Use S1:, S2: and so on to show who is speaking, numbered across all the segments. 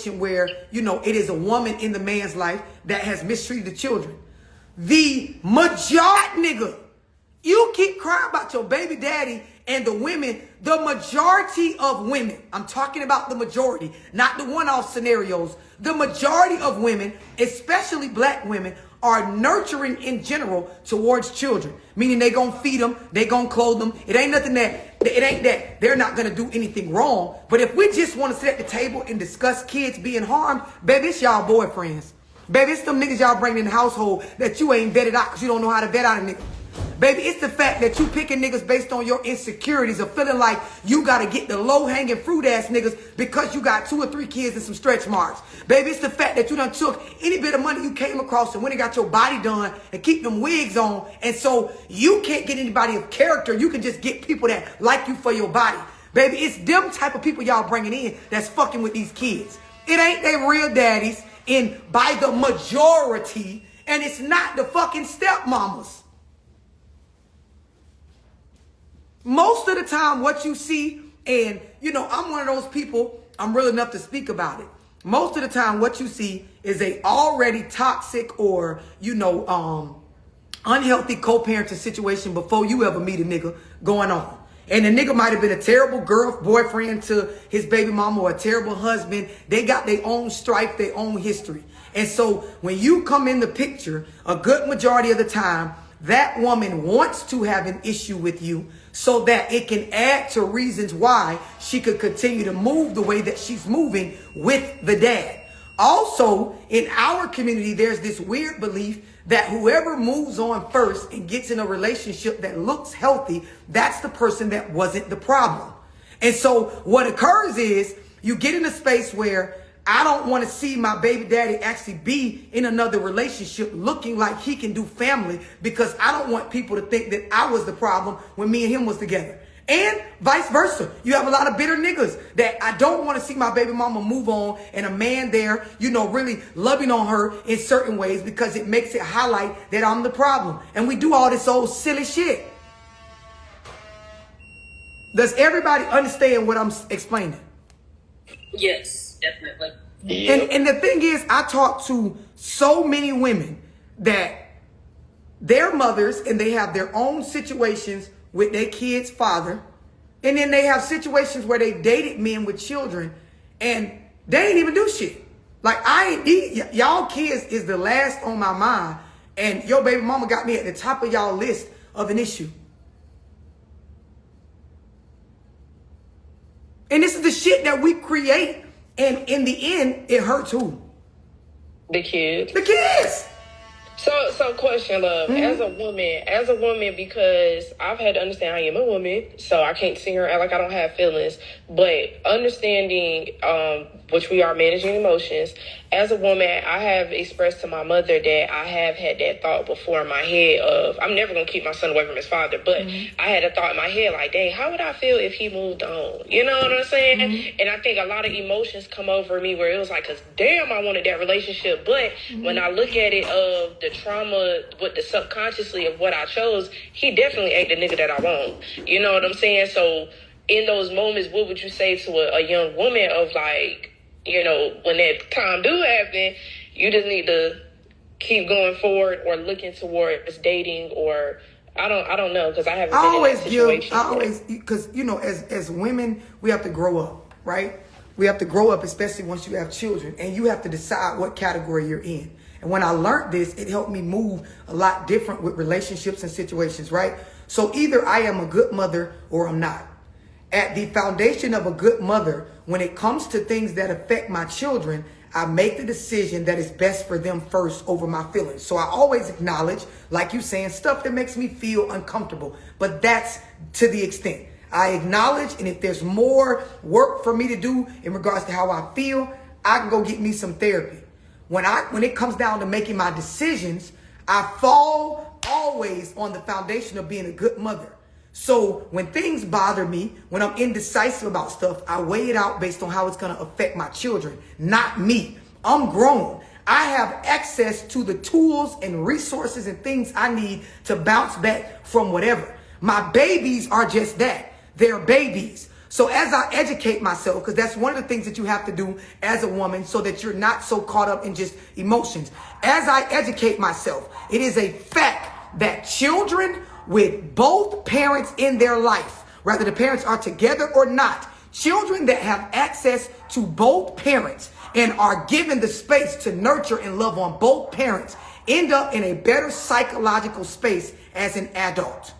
S1: situation where, you know, it is a woman in the man's life that has mistreated the children. The majority, nigga, you keep crying about your baby daddy and the women, the majority of women, I'm talking about the majority, not the one-off scenarios. The majority of women, especially black women, are nurturing in general towards children. Meaning they gonna feed them, they gonna clothe them. It ain't that they're not gonna do anything wrong. But if we just wanna sit at the table and discuss kids being harmed, baby, it's y'all boyfriends. Baby, it's them niggas y'all bring in the household that you ain't vetted out because you don't know how to vet out a nigga. Baby, it's the fact that you picking niggas based on your insecurities of feeling like you got to get the low-hanging fruit ass niggas because you got 2 or 3 kids and some stretch marks. Baby, it's the fact that you done took any bit of money you came across and went and got your body done and keep them wigs on. And so you can't get anybody of character. You can just get people that like you for your body. Baby, it's them type of people y'all bringing in that's fucking with these kids. It ain't they real daddies in by the majority, and it's not the fucking stepmamas. Most of the time, what you see, and, you know, I'm one of those people, I'm real enough to speak about it. Most of the time, what you see is a already toxic or, you know, unhealthy co-parenting situation before you ever meet a nigga going on. And the nigga might have been a terrible boyfriend to his baby mama or a terrible husband. They got their own strife, their own history. And so when you come in the picture, a good majority of the time, that woman wants to have an issue with you so that it can add to reasons why she could continue to move the way that she's moving with the dad. Also, in our community, there's this weird belief that whoever moves on first and gets in a relationship that looks healthy, that's the person that wasn't the problem. And so what occurs is you get in a space where I don't want to see my baby daddy actually be in another relationship looking like he can do family because I don't want people to think that I was the problem when me and him was together. And vice versa. You have a lot of bitter niggas that I don't want to see my baby mama move on and a man there, you know, really loving on her in certain ways because it makes it highlight that I'm the problem. And we do all this old silly shit. Does everybody understand what I'm explaining?
S2: Yes, definitely.
S1: And the thing is, I talk to so many women that their mothers and they have their own situations with their kid's father. And then they have situations where they dated men with children and they ain't even do shit. Like y'all kids is the last on my mind. And your baby mama got me at the top of y'all list of an issue. And this is the shit that we create. And in the end, it hurts who?
S3: The kids.
S1: The kids.
S3: So question, love.
S1: Mm-hmm.
S3: As a woman, because I've had to understand I am a woman, so I can't sit here and act like I don't have feelings. But understanding, which we are managing emotions. As a woman, I have expressed to my mother that I have had that thought before in my head of, I'm never going to keep my son away from his father. But I had a thought in my head like, dang, how would I feel if he moved on? You know what I'm saying? Mm-hmm. And I think a lot of emotions come over me where it was like, because damn, I wanted that relationship. But when I look at it of the trauma with the subconsciously of what I chose, he definitely ain't the nigga that I want. You know what I'm saying? So in those moments, what would you say to a young woman of like, you know, when that time do happen, you just need to keep going forward or looking towards dating or I don't know because I haven't been in that situation.
S1: Because you know, as women, we have to grow up, right? We have to grow up, especially once you have children, and you have to decide what category you're in. And when I learned this, it helped me move a lot different with relationships and situations, right? So either I am a good mother or I'm not. At the foundation of a good mother, when it comes to things that affect my children, I make the decision that is best for them first over my feelings. So I always acknowledge, like you saying, stuff that makes me feel uncomfortable. But that's to the extent. I acknowledge, and if there's more work for me to do in regards to how I feel, I can go get me some therapy. When it comes down to making my decisions, I fall always on the foundation of being a good mother. So when things bother me, when I'm indecisive about stuff, I weigh it out based on how it's going to affect my children, not me. I'm grown. I have access to the tools and resources and things I need to bounce back from whatever. My babies are just that. They're babies. So as I educate myself, because that's one of the things that you have to do as a woman so that you're not so caught up in just emotions. As I educate myself, it is a fact that children with both parents in their life, whether the parents are together or not, children that have access to both parents and are given the space to nurture and love on both parents end up in a better psychological space as an adult.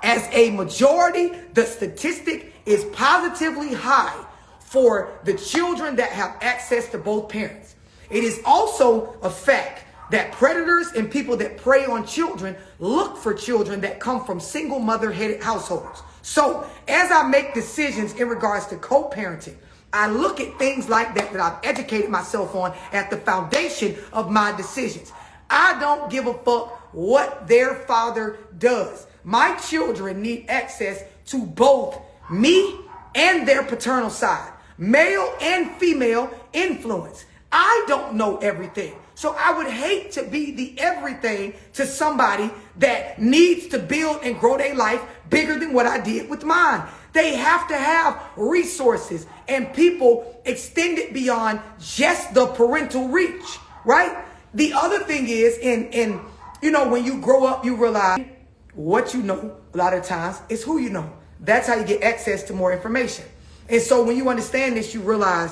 S1: As a majority, the statistic is positively high for the children that have access to both parents. It is also a fact that predators and people that prey on children look for children that come from single mother-headed households. So as I make decisions in regards to co-parenting, I look at things like that I've educated myself on at the foundation of my decisions. I don't give a fuck what their father does. My children need access to both me and their paternal side, male and female influence. I don't know everything. So I would hate to be the everything to somebody that needs to build and grow their life bigger than what I did with mine. They have to have resources and people extended beyond just the parental reach, right? The other thing is, in you know, when you grow up, you realize what you know a lot of times is who you know. That's how you get access to more information. And so when you understand this, you realize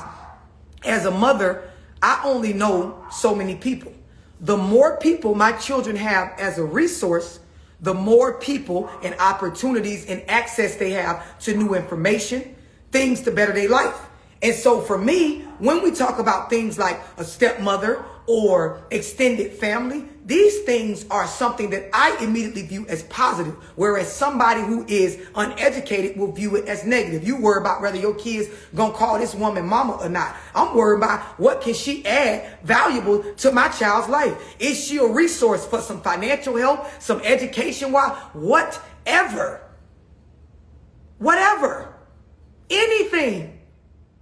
S1: as a mother, I only know so many people. The more people my children have as a resource, the more people and opportunities and access they have to new information, things to better their life. And so for me, when we talk about things like a stepmother or extended family, these things are something that I immediately view as positive, whereas somebody who is uneducated will view it as negative. You worry about whether your kids gonna call this woman mama or not. I'm worried about what can she add valuable to my child's life. Is she a resource for some financial help, some education, whatever, anything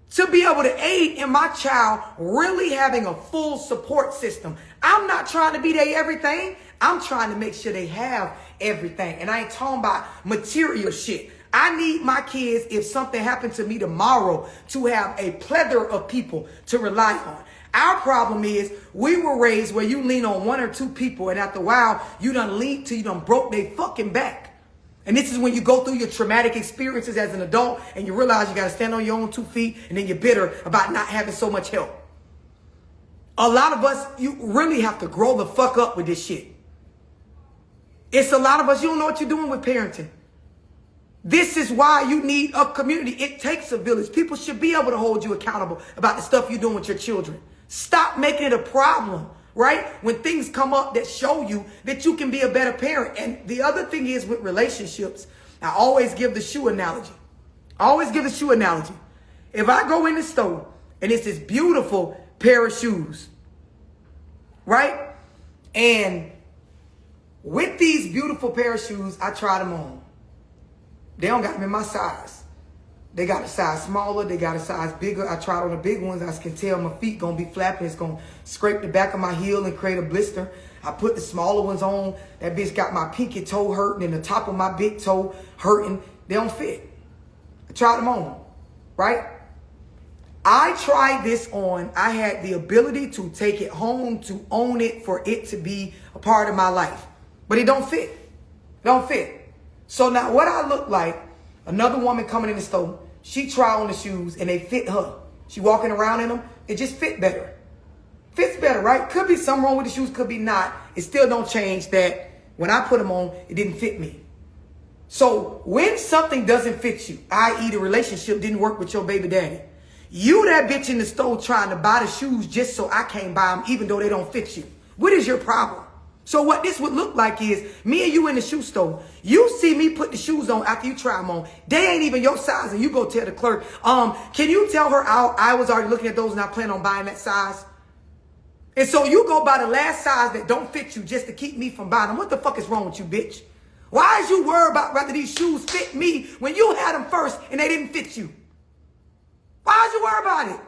S1: to be able to aid in my child really having a full support system. I'm not trying to be their everything. I'm trying to make sure they have everything. And I ain't talking about material shit. I need my kids, if something happened to me tomorrow, to have a plethora of people to rely on. Our problem is we were raised where you lean on one or two people, and after a while, you done lean till you done broke their fucking back. And this is when you go through your traumatic experiences as an adult and you realize you got to stand on your own 2 feet, and then you're bitter about not having so much help. A lot of us, you really have to grow the fuck up with this shit. It's a lot of us, you don't know what you're doing with parenting. This is why you need a community. It takes a village. People should be able to hold you accountable about the stuff you're doing with your children. Stop making it a problem. Right? When things come up that show you that you can be a better parent. And the other thing is with relationships, I always give the shoe analogy. If I go in the store and it's this beautiful pair of shoes, right? And with these beautiful pair of shoes, I try them on. They don't got them in my size. They got a size smaller. They got a size bigger. I tried on the big ones. I can tell my feet going to be flapping. It's going to scrape the back of my heel and create a blister. I put the smaller ones on. That bitch got my pinky toe hurting and the top of my big toe hurting. They don't fit. I tried them on, right? I tried this on. I had the ability to take it home, to own it, for it to be a part of my life. But it don't fit. Don't fit. So now what I look like, another woman coming in the store, she try on the shoes and they fit her. She walking around in them, it just fit better. Fits better, right? Could be something wrong with the shoes, could be not. It still don't change that when I put them on, it didn't fit me. So when something doesn't fit you, i.e. the relationship didn't work with your baby daddy, you that bitch in the store trying to buy the shoes just so I can't buy them even though they don't fit you. What is your problem? So what this would look like is me and you in the shoe store. You see me put the shoes on after you try them on. They ain't even your size, and you go tell the clerk, can you tell her I was already looking at those and I plan on buying that size? And so you go buy the last size that don't fit you just to keep me from buying them. What the fuck is wrong with you, bitch? Why is you worried about whether these shoes fit me when you had them first and they didn't fit you? Why is you worried about it?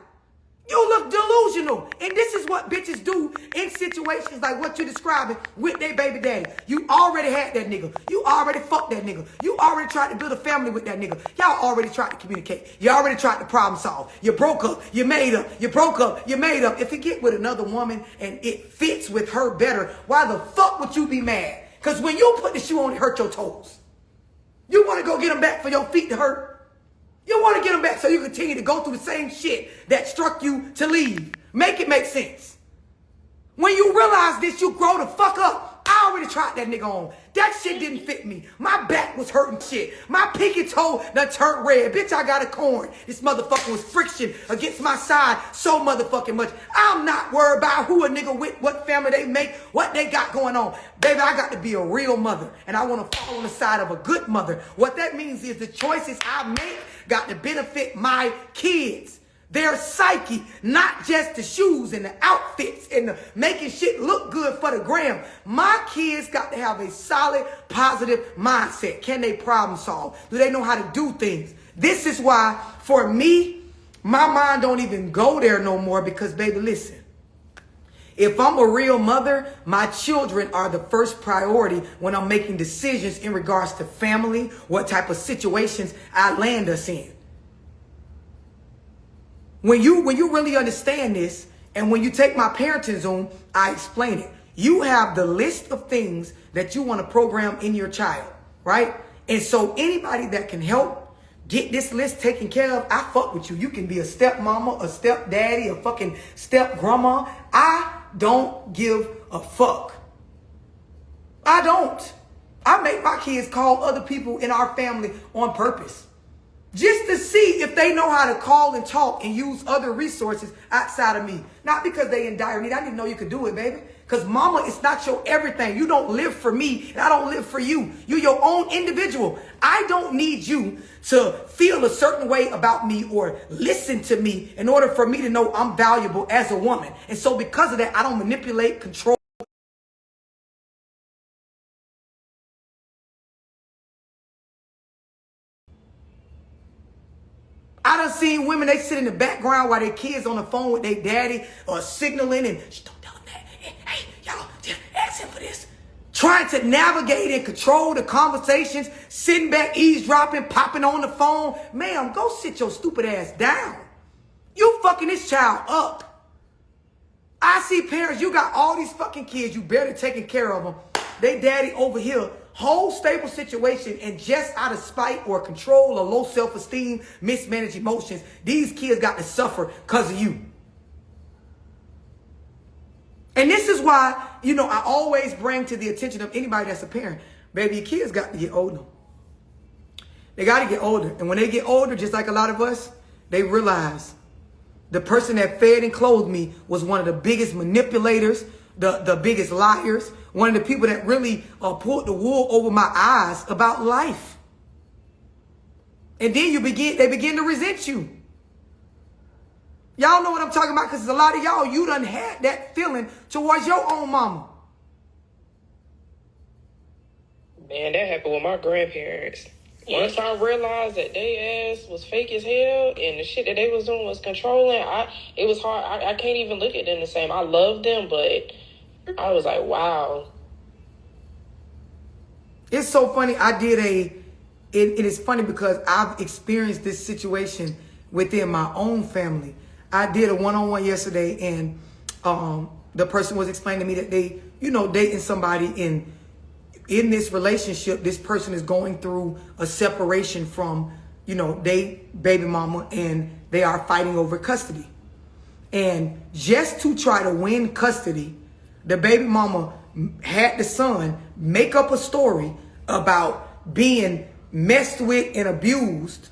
S1: You look delusional. And this is what what bitches do in situations like what you're describing with their baby daddy. You already had that nigga. You already fucked that nigga. You already tried to build a family with that nigga. Y'all already tried to communicate. You already tried to problem solve. You broke up. You made up. You broke up. You made up. If you get with another woman and it fits with her better, why the fuck would you be mad? Because when you put the shoe on, it hurt your toes. You want to go get them back for your feet to hurt? You want to get them back so you continue to go through the same shit that struck you to leave. Make it make sense. When you realize this, you grow the fuck up. I already tried that nigga on. That shit didn't fit me. My back was hurting shit. My pinky toe done turned red. Bitch, I got a corn. This motherfucker was friction against my side so motherfucking much. I'm not worried about who a nigga with, what family they make, what they got going on. Baby, I got to be a real mother. And I want to fall on the side of a good mother. What that means is the choices I make got to benefit my kids. Their psyche, not just the shoes and the outfits and the making shit look good for the gram. My kids got to have a solid, positive mindset. Can they problem solve? Do they know how to do things? This is why, for me, my mind don't even go there no more because, baby, listen. If I'm a real mother, my children are the first priority when I'm making decisions in regards to family, what type of situations I land us in. When you really understand this, and when you take my parenting Zoom, I explain it. You have the list of things that you want to program in your child, right? And so anybody that can help get this list taken care of, I fuck with you. You can be a stepmama, a stepdaddy, a fucking stepgrandma. I don't give a fuck. I don't. I make my kids call other people in our family on purpose. Just to see if they know how to call and talk and use other resources outside of me. Not because they in dire need. I didn't know you could do it, baby. Because mama, it's not your everything. You don't live for me and I don't live for you. You're your own individual. I don't need you to feel a certain way about me or listen to me in order for me to know I'm valuable as a woman. And so because of that, I don't manipulate, control. I done seen women, they sit in the background while their kids on the phone with their daddy or signaling and, shh, don't tell them that. Hey, y'all, just ask him for this. Trying to navigate and control the conversations, sitting back, eavesdropping, popping on the phone. Ma'am, go sit your stupid ass down. You fucking this child up. I see parents, you got all these fucking kids, you barely taking care of them. They daddy over here, whole stable situation, and just out of spite or control or low self-esteem, mismanaged emotions, these kids got to suffer because of you. And this is why, you know, I always bring to the attention of anybody that's a parent, baby, your kids got to get older. They got to get older. And when they get older, just like a lot of us, they realize the person that fed and clothed me was one of the biggest manipulators, the biggest liars, one of the people that really pulled the wool over my eyes about life. And then they begin to resent you. Y'all know what I'm talking about because a lot of y'all, you done had that feeling towards your own mama.
S3: Man, that happened with my grandparents. Once I realized that they ass was fake as hell and the shit that they was doing was controlling, it was hard. I can't even look at them the same. I love them, but I was like, wow.
S1: It's so funny. it is funny because I've experienced this situation within my own family. I did a one-on-one yesterday and the person was explaining to me that they, you know, dating somebody in this relationship, this person is going through a separation from, you know, they baby mama and they are fighting over custody. And just to try to win custody, the baby mama had the son make up a story about being messed with and abused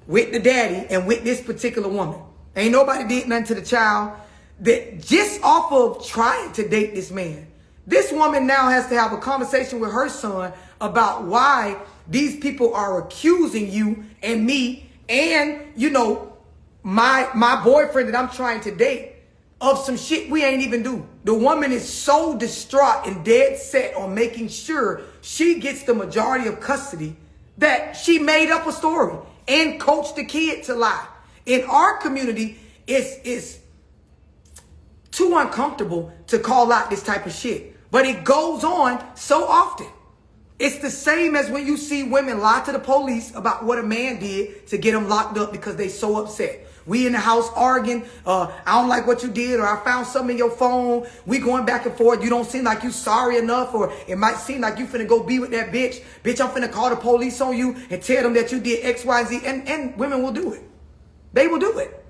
S1: with the daddy and with this particular woman. Ain't nobody did nothing to the child. That just off of trying to date this man, this woman now has to have a conversation with her son about why these people are accusing you and me and, you know, my boyfriend that I'm trying to date of some shit we ain't even do. The woman is so distraught and dead set on making sure she gets the majority of custody that she made up a story and coached the kid to lie. In our community, it's too uncomfortable to call out this type of shit. But it goes on so often. It's the same as when you see women lie to the police about what a man did to get them locked up because they so upset. We in the house arguing, I don't like what you did, or I found something in your phone. We going back and forth. You don't seem like you sorry enough, or it might seem like you finna go be with that bitch. Bitch, I'm finna call the police on you and tell them that you did X, Y, Z. And women will do it. They will do it.